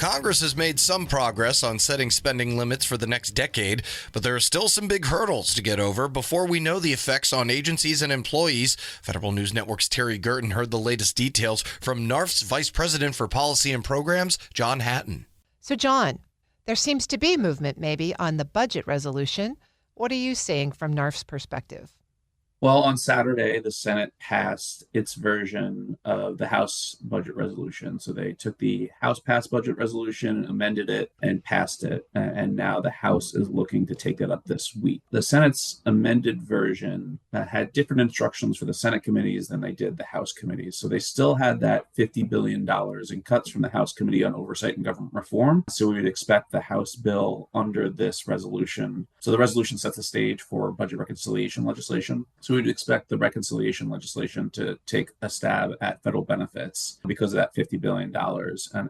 Congress has made some progress on setting spending limits for the next decade, but there are still some big hurdles to get over before we know the effects on agencies and employees. Federal News Network's Terry Gerton heard the latest details from NARFE's Vice President for Policy and Programs, John Hatton. So, John, there seems to be movement maybe on the budget resolution. What are you seeing from NARFE's perspective? Well, on Saturday, the Senate passed its version of the House budget resolution. So they took the House passed budget resolution, amended it, and passed it. And now the House is looking to take it up this week. The Senate's amended version had different instructions for the Senate committees than they did the House committees. So they still had that $50 billion in cuts from the House Committee on Oversight and Government Reform. So we would expect the House bill under this resolution. So the resolution sets the stage for budget reconciliation legislation. So we'd expect the reconciliation legislation to take a stab at federal benefits because of that $50 billion.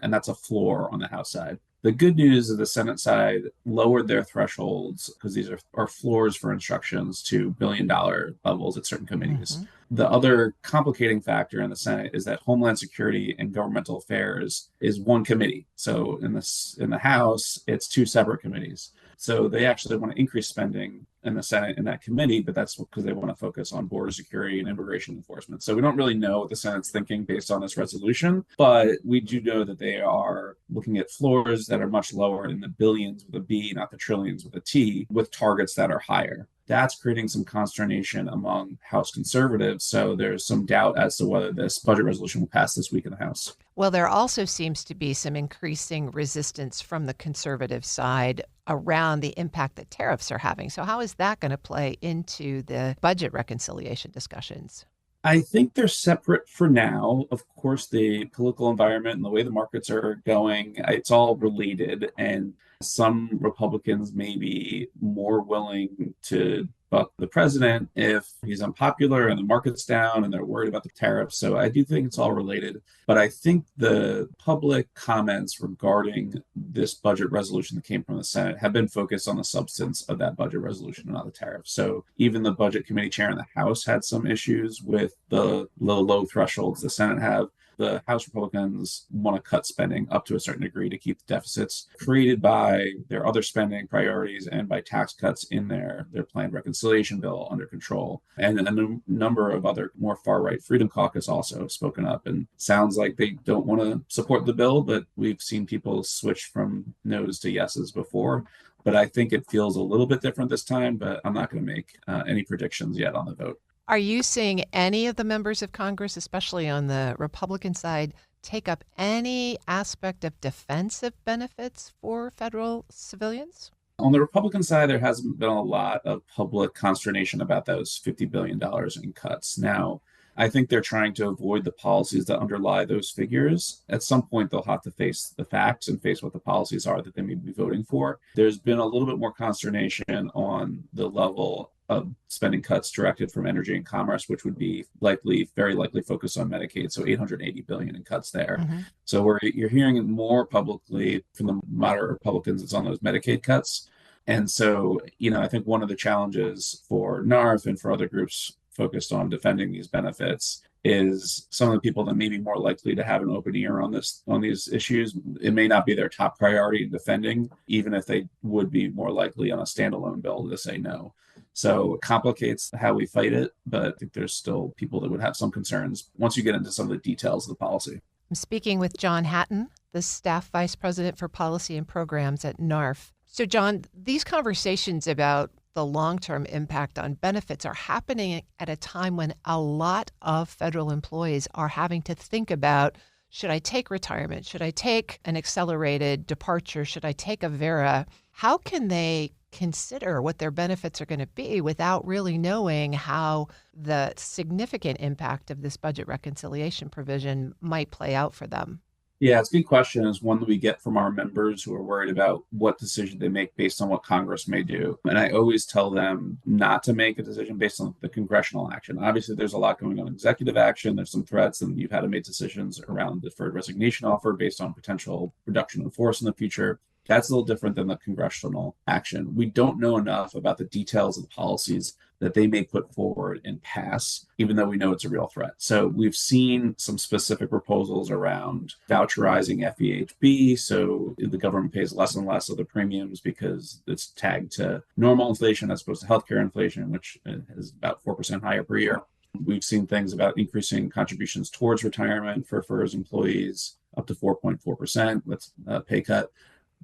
And that's a floor on the House side. The good news is the Senate side lowered their thresholds because these are floors for instructions to billion-dollar levels at certain committees. Mm-hmm. The other complicating factor in the Senate is that Homeland Security and Governmental Affairs is one committee. So in the House, it's two separate committees. So they actually want to increase spending in the Senate in that committee, but that's because they want to focus on border security and immigration enforcement. So we don't really know what the Senate's thinking based on this resolution, but we do know that they are looking at floors that are much lower in the billions with a B, not the trillions with a T, with targets that are higher. That's creating some consternation among House conservatives. So there's some doubt as to whether this budget resolution will pass this week in the House. Well, there also seems to be some increasing resistance from the conservative side around the impact that tariffs are having. So how is that going to play into the budget reconciliation discussions? I think they're separate for now. Of course, the political environment and the way the markets are going, it's all related. And some Republicans may be more willing to buck the president if he's unpopular and the market's down and they're worried about the tariffs. So I do think it's all related. But I think the public comments regarding this budget resolution that came from the Senate have been focused on the substance of that budget resolution and not the tariffs. So even the Budget Committee chair in the House had some issues with the low thresholds the Senate have. The House Republicans want to cut spending up to a certain degree to keep the deficits created by their other spending priorities and by tax cuts in their planned reconciliation bill under control. And a number of other more far-right Freedom Caucus also have spoken up and sounds like they don't want to support the bill, but we've seen people switch from no's to yeses before. But I think it feels a little bit different this time, but I'm not going to make any predictions yet on the vote. Are you seeing any of the members of Congress, especially on the Republican side, take up any aspect of defensive benefits for federal civilians? On the Republican side, there hasn't been a lot of public consternation about those $50 billion in cuts. Now, I think they're trying to avoid the policies that underlie those figures. At some point, they'll have to face the facts and face what the policies are that they may be voting for. There's been a little bit more consternation on the level of spending cuts directed from energy and commerce, which would be very likely focused on Medicaid. So $880 billion in cuts there. Mm-hmm. So you're hearing it more publicly from the moderate Republicans, it's on those Medicaid cuts. And so, I think one of the challenges for NARFE and for other groups focused on defending these benefits is some of the people that may be more likely to have an open ear on these issues. It may not be their top priority in defending, even if they would be more likely on a standalone bill to say no. So it complicates how we fight it, but I think there's still people that would have some concerns once you get into some of the details of the policy. I'm speaking with John Hatton, the Staff Vice President for Policy and Programs at NARFE. So, John, these conversations about the long-term impact on benefits are happening at a time when a lot of federal employees are having to think about, should I take retirement? Should I take an accelerated departure? Should I take a VERA? How can they consider what their benefits are going to be without really knowing how the significant impact of this budget reconciliation provision might play out for them? Yeah, it's a good question. It's one that we get from our members who are worried about what decision they make based on what Congress may do. And I always tell them not to make a decision based on the congressional action. Obviously, there's a lot going on in executive action. There's some threats, and you've had to make decisions around the deferred resignation offer based on potential reduction in force in the future. That's a little different than the congressional action. We don't know enough about the details of the policies that they may put forward and pass, even though we know it's a real threat. So we've seen some specific proposals around voucherizing FEHB. So the government pays less and less of the premiums because it's tagged to normal inflation as opposed to healthcare inflation, which is about 4% higher per year. We've seen things about increasing contributions towards retirement for FERS employees up to 4.4%. That's a pay cut.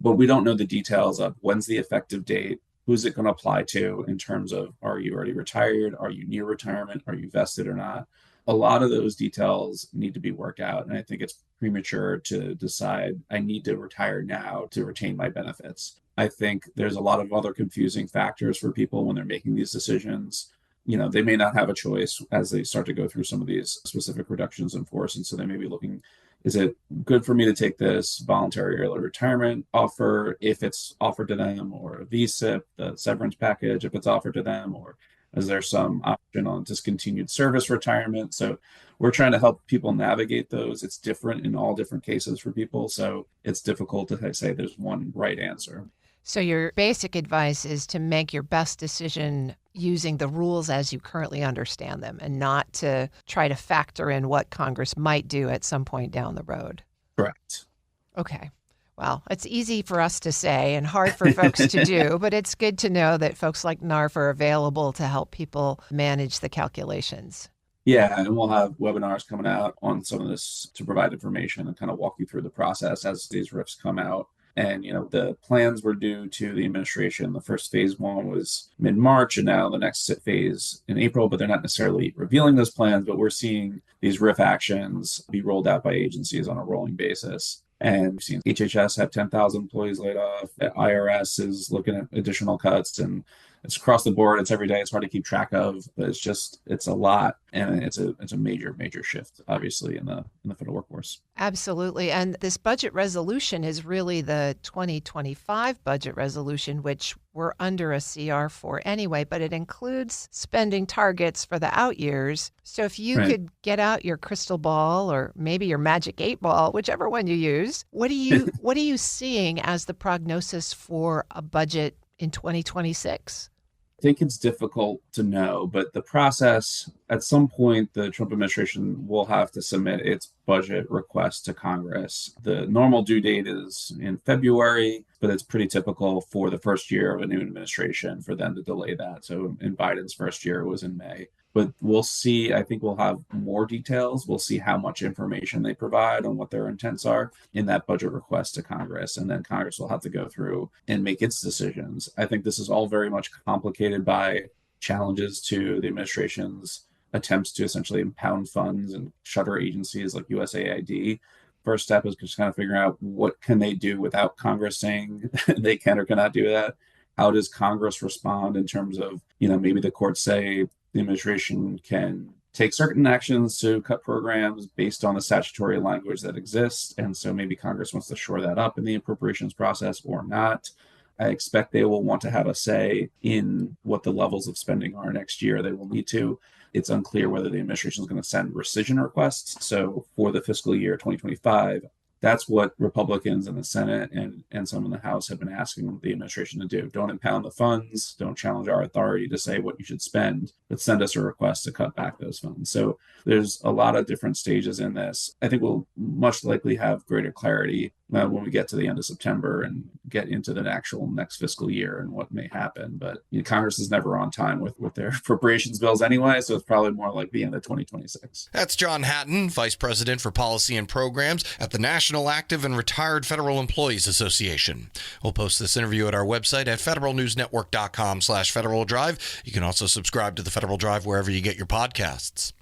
But we don't know the details of when's the effective date, who's it going to apply to in terms of, are you already retired? Are you near retirement? Are you vested or not? A lot of those details need to be worked out. And I think it's premature to decide I need to retire now to retain my benefits. I think there's a lot of other confusing factors for people when they're making these decisions. They may not have a choice as they start to go through some of these specific reductions in force. And so they may be looking, is it good for me to take this voluntary early retirement offer if it's offered to them, or a VSIP, the severance package, if it's offered to them, or is there some option on discontinued service retirement? So we're trying to help people navigate those. It's different in all different cases for people. So it's difficult to say there's one right answer. So your basic advice is to make your best decision using the rules as you currently understand them and not to try to factor in what Congress might do at some point down the road. Correct. Okay. Well, it's easy for us to say and hard for folks to do, but it's good to know that folks like NARFE are available to help people manage the calculations. Yeah, and we'll have webinars coming out on some of this to provide information and kind of walk you through the process as these RIFs come out. And, the plans were due to the administration. The first phase one was mid-March, and now the next phase in April, but they're not necessarily revealing those plans, but we're seeing these RIF actions be rolled out by agencies on a rolling basis. And we've seen HHS have 10,000 employees laid off. The IRS is looking at additional cuts, and it's across the board. It's every day. It's hard to keep track of, but it's a lot, and it's a major shift, obviously, in the federal workforce. Absolutely. And this budget resolution is really the 2025 budget resolution, which we're under a CR for anyway, but it includes spending targets for the out years. So if you could get out your crystal ball or maybe your magic 8-ball, whichever one you use, what are you seeing as the prognosis for a budget in 2026? I think it's difficult to know, but the process, at some point, the Trump administration will have to submit its budget request to Congress. The normal due date is in February, but it's pretty typical for the first year of a new administration for them to delay that. So in Biden's first year, it was in May. But we'll see. I think we'll have more details. We'll see how much information they provide on what their intents are in that budget request to Congress. And then Congress will have to go through and make its decisions. I think this is all very much complicated by challenges to the administration's attempts to essentially impound funds and shutter agencies like USAID. First step is just kind of figuring out what can they do without Congress saying they can or cannot do that. How does Congress respond in terms of, maybe the courts say the administration can take certain actions to cut programs based on the statutory language that exists. And so maybe Congress wants to shore that up in the appropriations process or not. I expect they will want to have a say in what the levels of spending are next year. They will need to. It's unclear whether the administration is going to send rescission requests. So for the fiscal year 2025, that's what Republicans in the Senate and some in the House have been asking the administration to do. Don't impound the funds. Don't challenge our authority to say what you should spend, but send us a request to cut back those funds. So there's a lot of different stages in this. I think we'll much likely have greater clarity when we get to the end of September and get into the actual next fiscal year and what may happen. But Congress is never on time with their appropriations bills anyway, so it's probably more like the end of 2026. That's John Hatton, Vice President for Policy and Programs at the National Active and Retired Federal Employees Association. We'll post this interview at our website at federalnewsnetwork.com/Federal Drive. You can also subscribe to the Federal Drive wherever you get your podcasts.